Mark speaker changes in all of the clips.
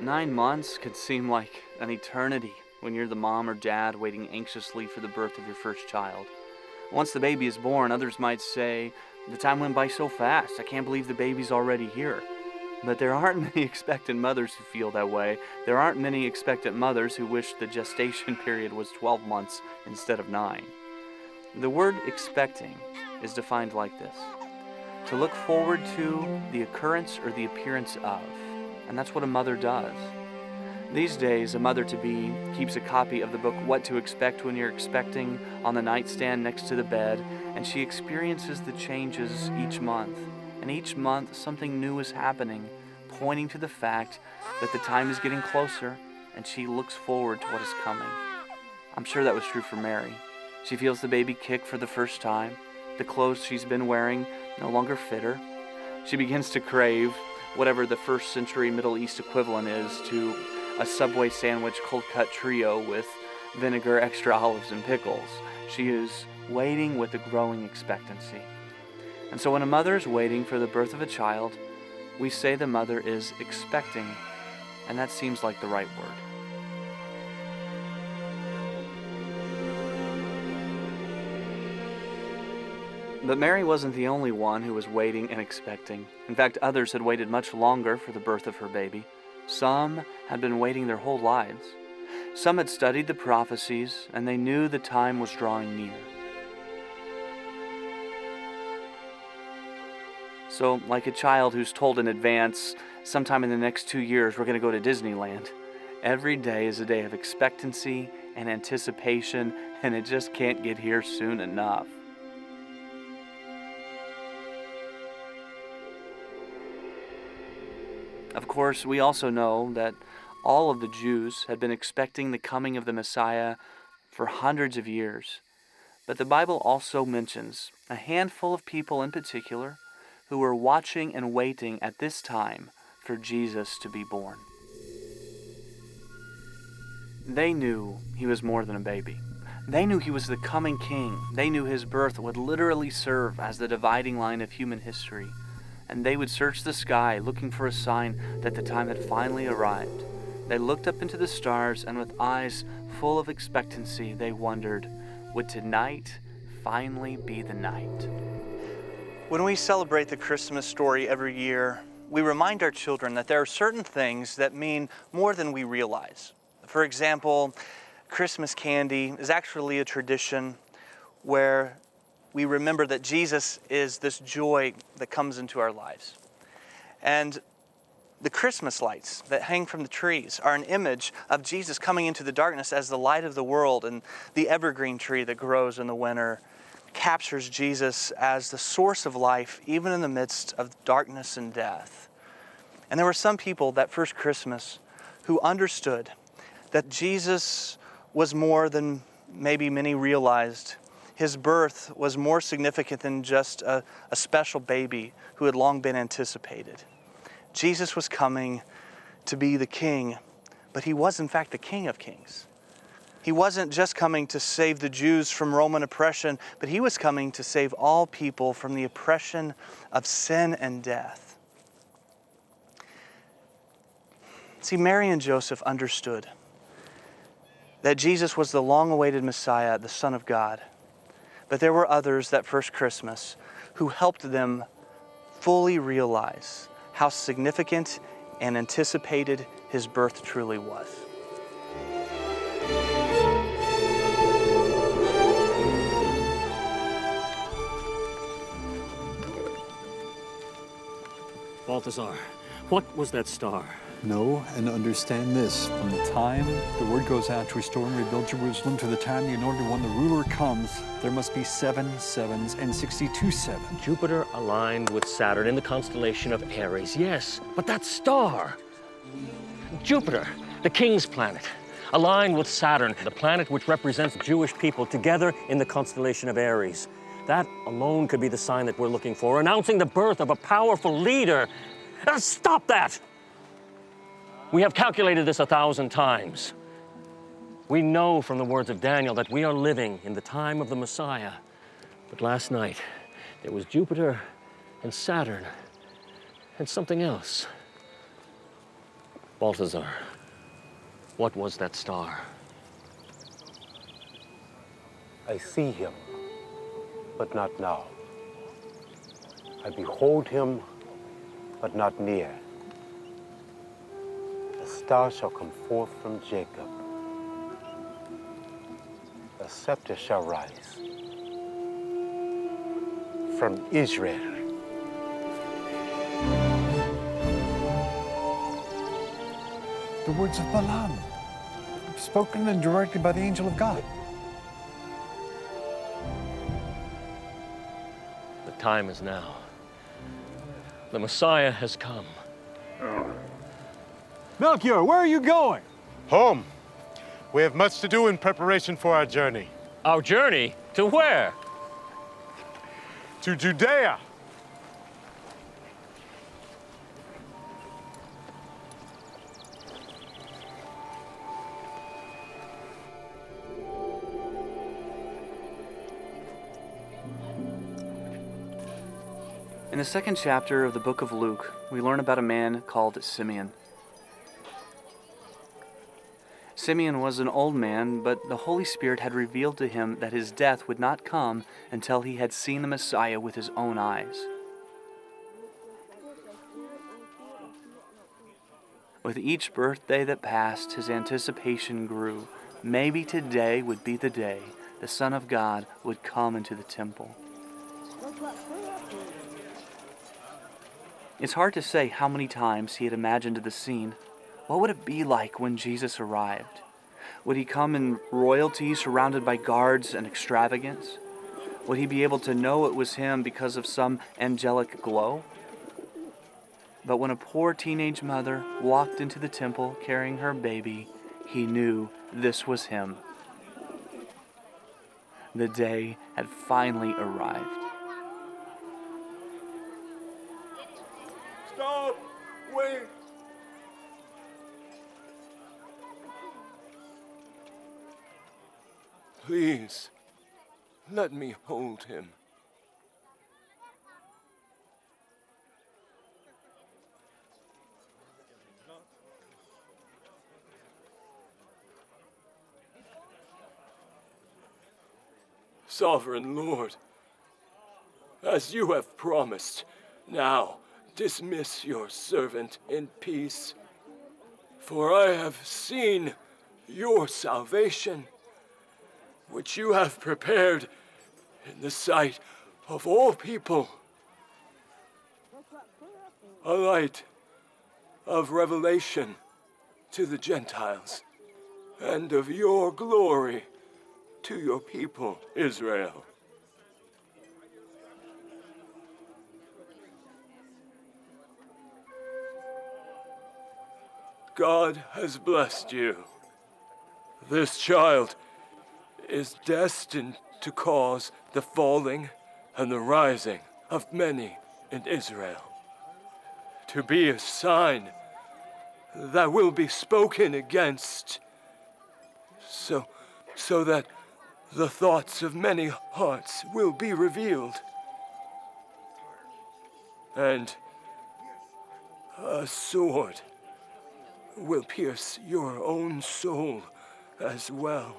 Speaker 1: 9 months could seem like an eternity when you're the mom or dad waiting anxiously for the birth of your first child. Once the baby is born, others might say, "The time went by so fast, I can't believe the baby's already here." But there aren't many expectant mothers who feel that way. There aren't many expectant mothers who wish the gestation period was 12 months instead of 9. The word expecting is defined like this: to look forward to, the occurrence or the appearance of. And that's what a mother does. These days, a mother-to-be keeps a copy of the book What to Expect When You're Expecting on the nightstand next to the bed, and she experiences the changes each month. And each month, something new is happening, pointing to the fact that the time is getting closer, and she looks forward to what is coming. I'm sure that was true for Mary. She feels the baby kick for the first time. The clothes she's been wearing no longer fit her. She begins to crave whatever the first century Middle East equivalent is to a Subway sandwich cold-cut trio with vinegar, extra olives, and pickles. She is waiting with a growing expectancy. And so when a mother is waiting for the birth of a child, we say the mother is expecting, and that seems like the right word. But Mary wasn't the only one who was waiting and expecting. In fact, others had waited much longer for the birth of her baby. Some had been waiting their whole lives. Some had studied the prophecies, and they knew the time was drawing near. So, like a child who's told in advance, sometime in the next 2 years we're going to go to Disneyland, every day is a day of expectancy and anticipation, and it just can't get here soon enough. Of course, we also know that all of the Jews had been expecting the coming of the Messiah for hundreds of years. But the Bible also mentions a handful of people in particular who were watching and waiting at this time for Jesus to be born. They knew he was more than a baby. They knew he was the coming king. They knew his birth would literally serve as the dividing line of human history. And they would search the sky looking for a sign that the time had finally arrived. They looked up into the stars, and with eyes full of expectancy, they wondered, would tonight finally be the night? When we celebrate the Christmas story every year, we remind our children that there are certain things that mean more than we realize. For example, Christmas candy is actually a tradition where we remember that Jesus is this joy that comes into our lives. And the Christmas lights that hang from the trees are an image of Jesus coming into the darkness as the light of the world, and the evergreen tree that grows in the winter captures Jesus as the source of life, even in the midst of darkness and death. And there were some people that first Christmas who understood that Jesus was more than maybe many realized. His birth was more significant than just a special baby who had long been anticipated. Jesus was coming to be the king, but he was in fact the King of Kings. He wasn't just coming to save the Jews from Roman oppression, but he was coming to save all people from the oppression of sin and death. See, Mary and Joseph understood that Jesus was the long-awaited Messiah, the Son of God. But there were others that first Christmas who helped them fully realize how significant and anticipated his birth truly was.
Speaker 2: Balthazar, what was that star?
Speaker 3: Know and understand this. From the time the word goes out to restore and rebuild Jerusalem to the time the anointed one, the ruler, comes, there must be 7 sevens and 62 sevens.
Speaker 2: Jupiter aligned with Saturn in the constellation of Aries, yes. But that star, Jupiter, the king's planet, aligned with Saturn, the planet which represents Jewish people, together in the constellation of Aries. That alone could be the sign that we're looking for, announcing the birth of a powerful leader. Stop that! We have calculated this 1,000 times. We know from the words of Daniel that we are living in the time of the Messiah. But last night, there was Jupiter and Saturn and something else. Balthazar, what was that star?
Speaker 4: I see him, but not now. I behold him, but not near. A star shall come forth from Jacob. A scepter shall rise from Israel.
Speaker 3: The words of Balaam, spoken and directed by the angel of God.
Speaker 2: The time is now. The Messiah has come.
Speaker 3: Melchior, where are you going?
Speaker 4: Home. We have much to do in preparation for our journey.
Speaker 2: Our journey? To where?
Speaker 4: To Judea.
Speaker 1: In the second chapter of the book of Luke, we learn about a man called Simeon. Simeon was an old man, but the Holy Spirit had revealed to him that his death would not come until he had seen the Messiah with his own eyes. With each birthday that passed, his anticipation grew. Maybe today would be the day the Son of God would come into the temple. It's hard to say how many times he had imagined the scene. What would it be like when Jesus arrived? Would he come in royalty surrounded by guards and extravagance? Would he be able to know it was him because of some angelic glow? But when a poor teenage mother walked into the temple carrying her baby, he knew this was him. The day had finally arrived.
Speaker 4: Stop! Wait!
Speaker 5: Please, let me hold him. Sovereign Lord, as you have promised, now dismiss your servant in peace. For I have seen your salvation, which you have prepared in the sight of all people, a light of revelation to the Gentiles, and of your glory to your people, Israel. God has blessed you. This child is destined to cause the falling and the rising of many in Israel, to be a sign that will be spoken against, so that the thoughts of many hearts will be revealed, and a sword will pierce your own soul as well.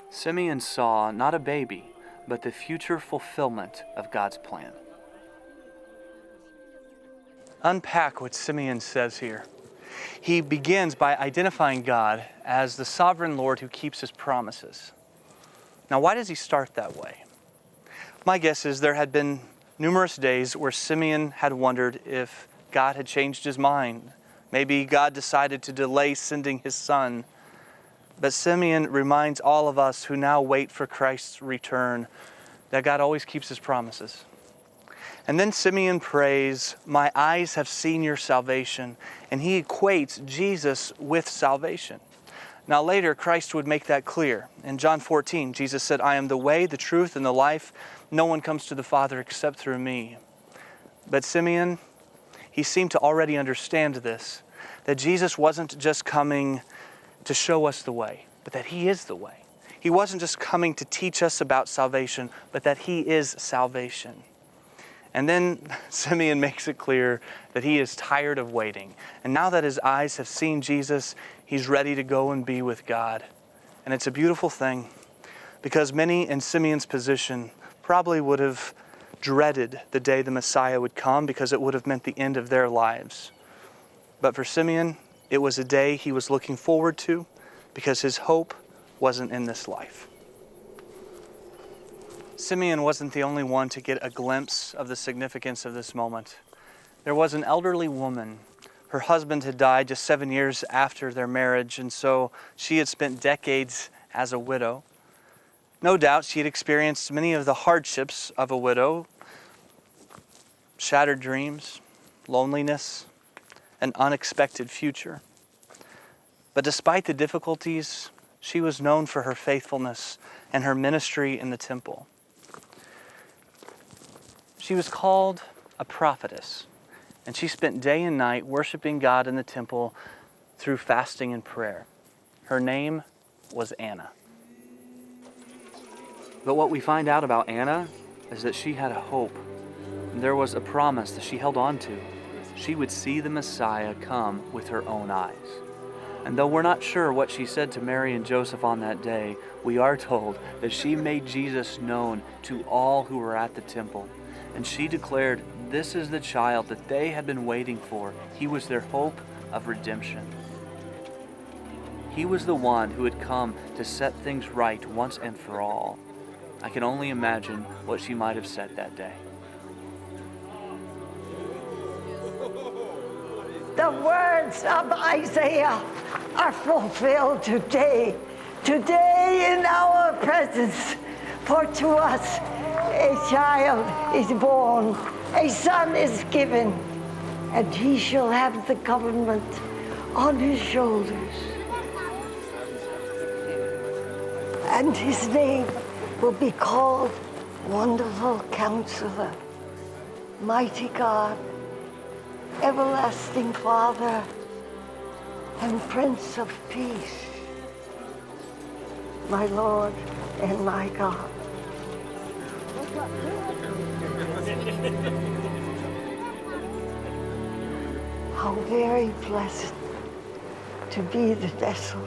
Speaker 1: Simeon saw not a baby, but the future fulfillment of God's plan. Unpack what Simeon says here. He begins by identifying God as the sovereign Lord who keeps his promises. Now, why does he start that way? My guess is there had been numerous days where Simeon had wondered if God had changed his mind. Maybe God decided to delay sending his son. But Simeon reminds all of us who now wait for Christ's return that God always keeps his promises. And then Simeon prays, "My eyes have seen your salvation." And he equates Jesus with salvation. Now later, Christ would make that clear. In John 14, Jesus said, "I am the way, the truth, and the life. No one comes to the Father except through me." But Simeon, he seemed to already understand this, that Jesus wasn't just coming to show us the way, but that he is the way. He wasn't just coming to teach us about salvation, but that he is salvation. And then Simeon makes it clear that he is tired of waiting. And now that his eyes have seen Jesus, he's ready to go and be with God. And it's a beautiful thing, because many in Simeon's position probably would have dreaded the day the Messiah would come, because it would have meant the end of their lives. But for Simeon, it was a day he was looking forward to, because his hope wasn't in this life. Simeon wasn't the only one to get a glimpse of the significance of this moment. There was an elderly woman. Her husband had died just 7 years after their marriage, and so she had spent decades as a widow. No doubt she had experienced many of the hardships of a widow: shattered dreams, loneliness, an unexpected future. But despite the difficulties, she was known for her faithfulness and her ministry in the temple. She was called a prophetess, and she spent day and night worshiping God in the temple through fasting and prayer. Her name was Anna. But what we find out about Anna is that she had a hope. There was a promise that she held on to. She would see the Messiah come with her own eyes. And though we're not sure what she said to Mary and Joseph on that day, we are told that she made Jesus known to all who were at the temple. And she declared, this is the child that they had been waiting for. He was their hope of redemption. He was the one who had come to set things right once and for all. I can only imagine what she might have said that day.
Speaker 6: The words of Isaiah are fulfilled today. Today in our presence. For to us a child is born, a son is given, and he shall have the government on his shoulders. And his name will be called Wonderful Counselor, Mighty God, Everlasting Father, and Prince of Peace, my Lord and my God. How very blessed to be the vessel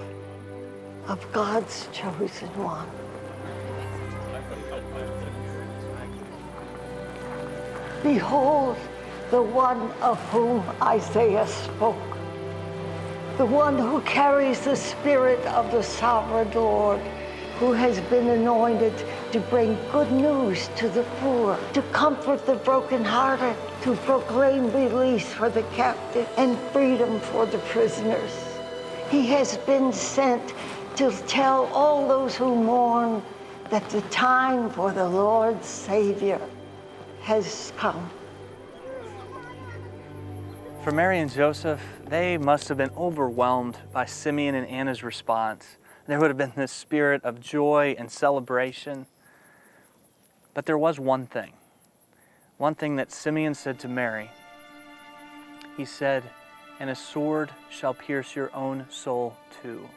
Speaker 6: of God's chosen one. Behold, the one of whom Isaiah spoke, the one who carries the Spirit of the sovereign Lord, who has been anointed to bring good news to the poor, to comfort the brokenhearted, to proclaim release for the captive and freedom for the prisoners. He has been sent to tell all those who mourn that the time for the Lord's Savior has come.
Speaker 1: For Mary and Joseph, they must have been overwhelmed by Simeon and Anna's response. There would have been this spirit of joy and celebration. But there was one thing that Simeon said to Mary. He said, "And a sword shall pierce your own soul too."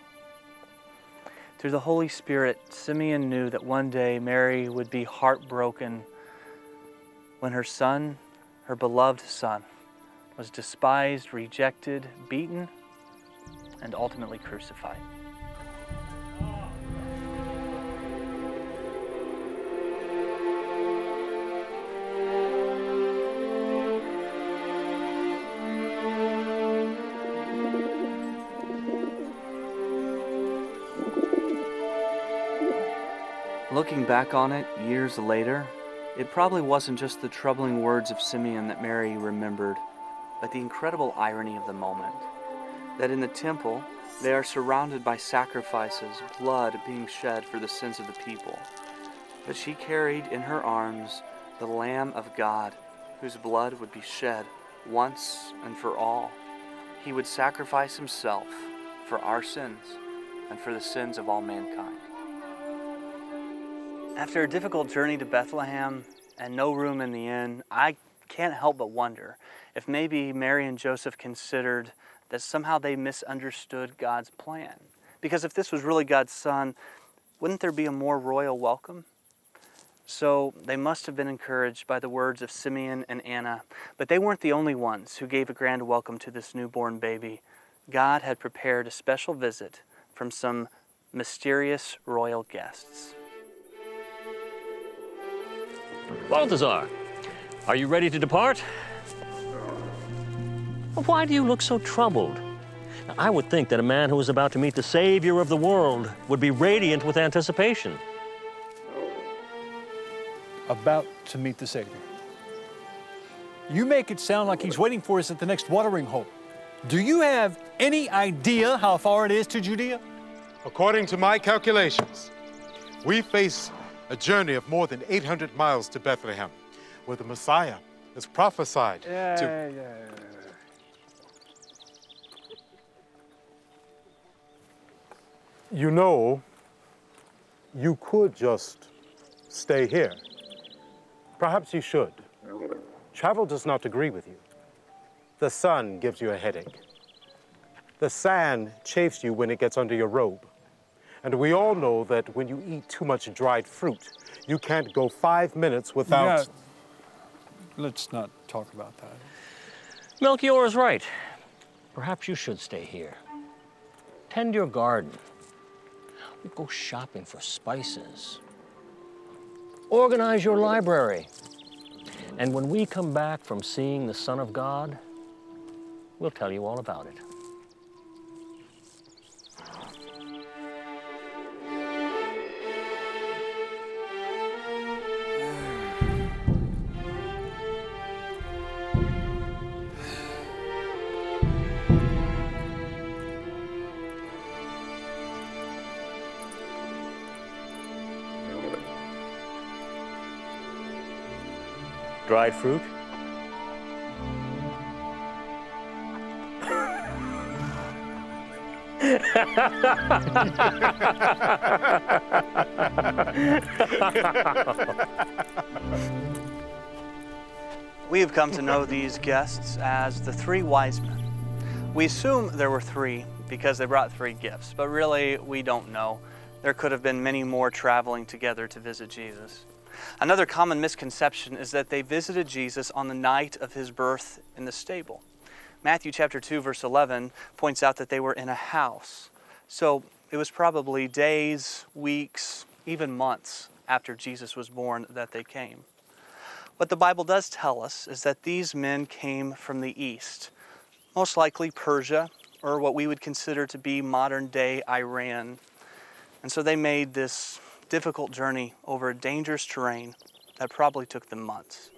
Speaker 1: Through the Holy Spirit, Simeon knew that one day Mary would be heartbroken when her son, her beloved son, was despised, rejected, beaten, and ultimately crucified. Looking back on it years later, it probably wasn't just the troubling words of Simeon that Mary remembered, but the incredible irony of the moment. That in the temple, they are surrounded by sacrifices, blood being shed for the sins of the people. But she carried in her arms the Lamb of God, whose blood would be shed once and for all. He would sacrifice himself for our sins and for the sins of all mankind. After a difficult journey to Bethlehem and no room in the inn, I can't help but wonder if maybe Mary and Joseph considered that somehow they misunderstood God's plan. Because if this was really God's son, wouldn't there be a more royal welcome? So they must have been encouraged by the words of Simeon and Anna. But they weren't the only ones who gave a grand welcome to this newborn baby. God had prepared a special visit from some mysterious royal guests.
Speaker 2: Balthazar, are you ready to depart? Why do you look so troubled? Now, I would think that a man who was about to meet the Savior of the world would be radiant with anticipation.
Speaker 3: About to meet the Savior. You make it sound like he's waiting for us at the next watering hole. Do you have any idea how far it is to Judea?
Speaker 4: According to my calculations, we face a journey of more than 800 miles to Bethlehem, where the Messiah is prophesied to. You know, you could just stay here. Perhaps you should. Travel does not agree with you. The sun gives you a headache. The sand chafes you when it gets under your robe. And we all know that when you eat too much dried fruit, you can't go 5 minutes without...
Speaker 3: Yeah. Let's not talk about that.
Speaker 2: Melchior is right. Perhaps you should stay here. Tend your garden. Go shopping for spices. Organize your library. And when we come back from seeing the Son of God, we'll tell you all about it. Dried fruit?
Speaker 1: We have come to know these guests as the three wise men. We assume there were three because they brought three gifts, but really we don't know. There could have been many more traveling together to visit Jesus. Another common misconception is that they visited Jesus on the night of his birth in the stable. Matthew chapter 2, verse 11 points out that they were in a house. So it was probably days, weeks, even months after Jesus was born that they came. What the Bible does tell us is that these men came from the east, most likely Persia, or what we would consider to be modern-day Iran. And so they made this difficult journey over dangerous terrain that probably took them months.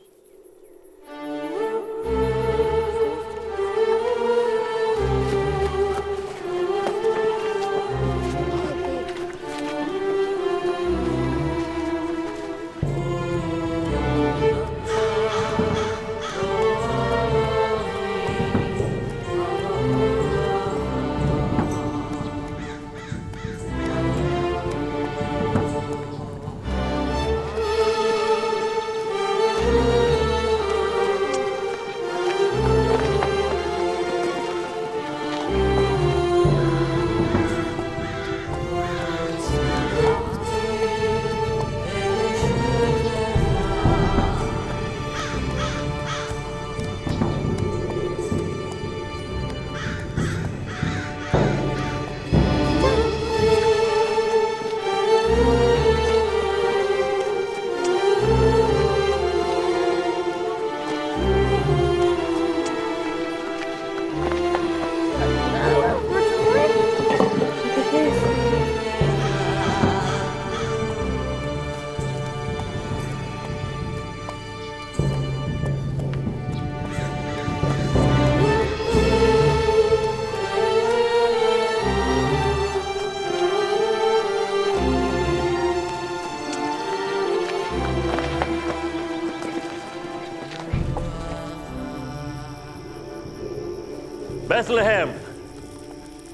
Speaker 2: Bethlehem,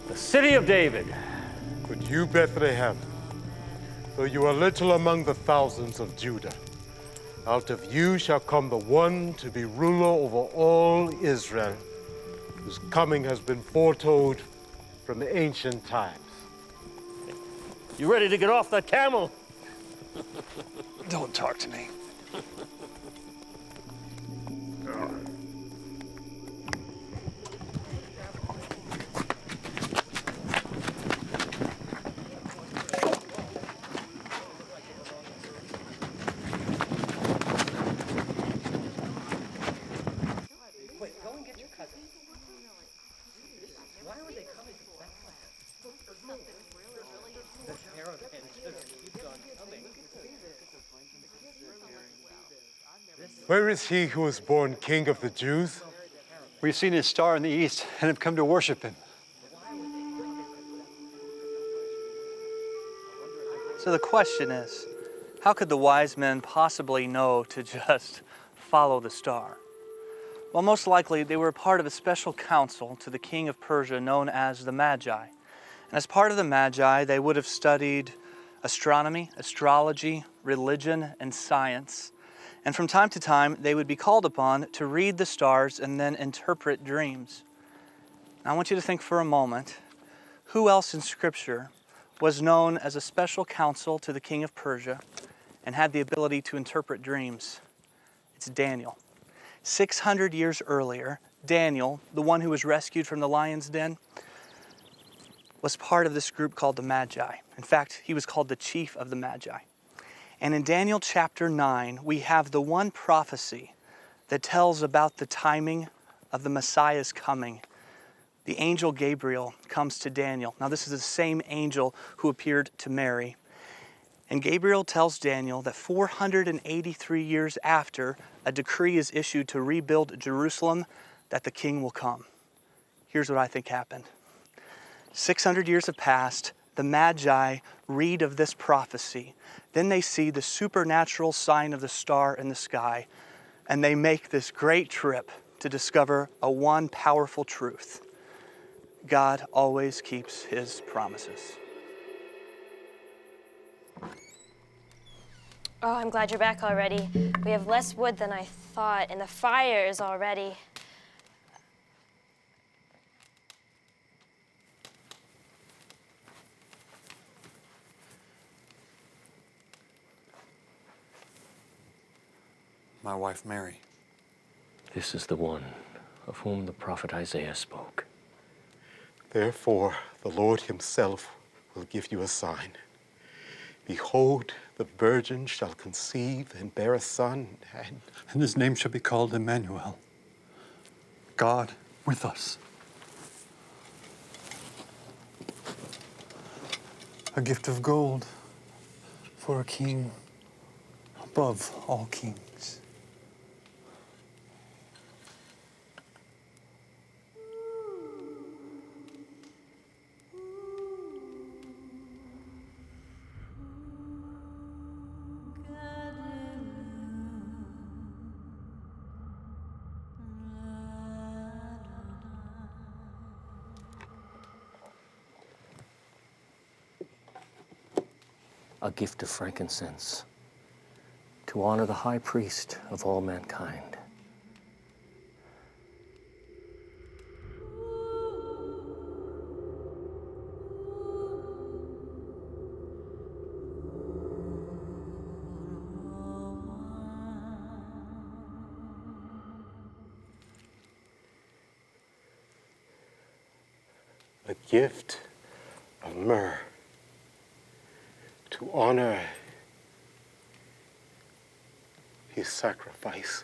Speaker 2: the city of David.
Speaker 4: But you, Bethlehem, though you are little among the thousands of Judah, out of you shall come the one to be ruler over all Israel, whose coming has been foretold from ancient times.
Speaker 2: You ready to get off that camel?
Speaker 3: Don't talk to me.
Speaker 4: Where is he who was born King of the Jews?
Speaker 3: We've seen his star in the east and have come to worship him.
Speaker 1: So the question is, how could the wise men possibly know to just follow the star? Well, most likely they were part of a special council to the king of Persia known as the Magi. And as part of the Magi, they would have studied astronomy, astrology, religion, and science. And from time to time, they would be called upon to read the stars and then interpret dreams. Now, I want you to think for a moment, who else in Scripture was known as a special counsel to the king of Persia and had the ability to interpret dreams? It's Daniel. 600 years earlier, Daniel, the one who was rescued from the lion's den, was part of this group called the Magi. In fact, he was called the chief of the Magi. And in Daniel chapter 9, we have the one prophecy that tells about the timing of the Messiah's coming. The angel Gabriel comes to Daniel. Now, this is the same angel who appeared to Mary. And Gabriel tells Daniel that 483 years after, a decree is issued to rebuild Jerusalem, that the king will come. Here's what I think happened. 600 years have passed. The Magi read of this prophecy. Then they see the supernatural sign of the star in the sky, and they make this great trip to discover a one powerful truth. God always keeps his promises.
Speaker 7: Oh, I'm glad you're back already. We have less wood than I thought, and the fire is all ready.
Speaker 3: My wife, Mary.
Speaker 2: This is the one of whom the prophet Isaiah spoke.
Speaker 4: Therefore, the Lord himself will give you a sign. Behold, the virgin shall conceive and bear a son,
Speaker 3: And his name shall be called Emmanuel, God with us. A gift of gold for a king above all kings.
Speaker 2: A gift of frankincense to honor the high priest of all mankind.
Speaker 4: a gift of myrrh to honor his sacrifice.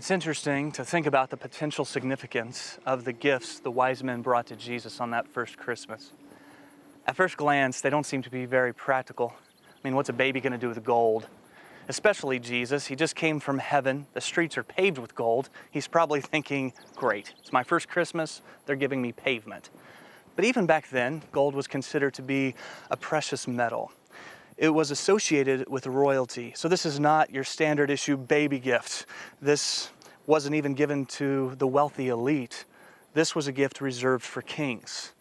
Speaker 1: It's interesting to think about the potential significance of the gifts the wise men brought to Jesus on that first Christmas. At first glance, they don't seem to be very practical. I mean, what's a baby going to do with gold? Especially Jesus. He just came from heaven. The streets are paved with gold. He's probably thinking, great, it's my first Christmas. They're giving me pavement. But even back then, gold was considered to be a precious metal. It was associated with royalty. So this is not your standard issue baby gift. This wasn't even given to the wealthy elite. This was a gift reserved for kings.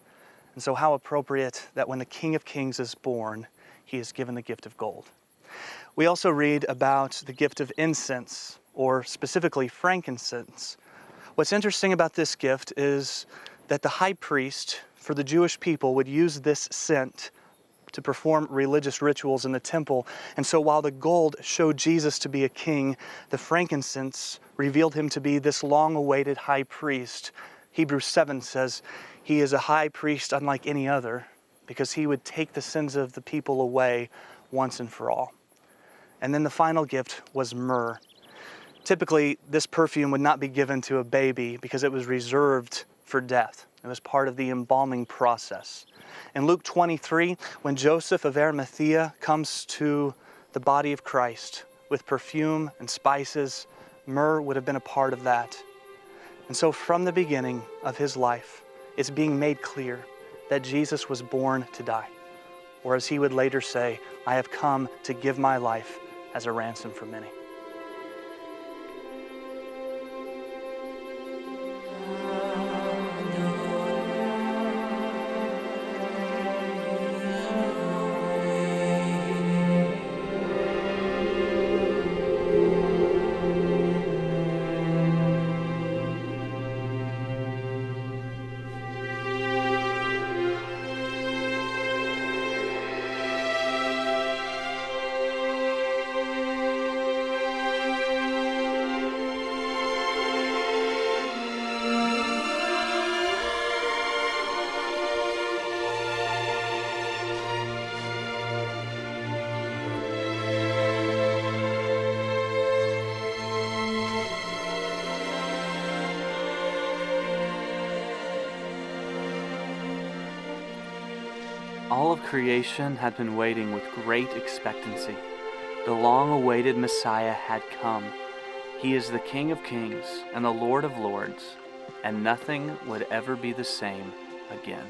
Speaker 1: And so how appropriate that when the King of Kings is born, he is given the gift of gold. We also read about the gift of incense, or specifically frankincense. What's interesting about this gift is that the high priest for the Jewish people would use this scent to perform religious rituals in the temple. And so while the gold showed Jesus to be a king, the frankincense revealed him to be this long-awaited high priest. Hebrews 7 says he is a high priest unlike any other because he would take the sins of the people away once and for all. And then the final gift was myrrh. Typically, this perfume would not be given to a baby because it was reserved for death. It was part of the embalming process. In Luke 23, when Joseph of Arimathea comes to the body of Christ with perfume and spices, myrrh would have been a part of that. And so from the beginning of his life, it's being made clear that Jesus was born to die. Or as he would later say, I have come to give my life as a ransom for many. All of creation had been waiting with great expectancy. The long-awaited Messiah had come. He is the King of Kings and the Lord of Lords, and nothing would ever be the same again.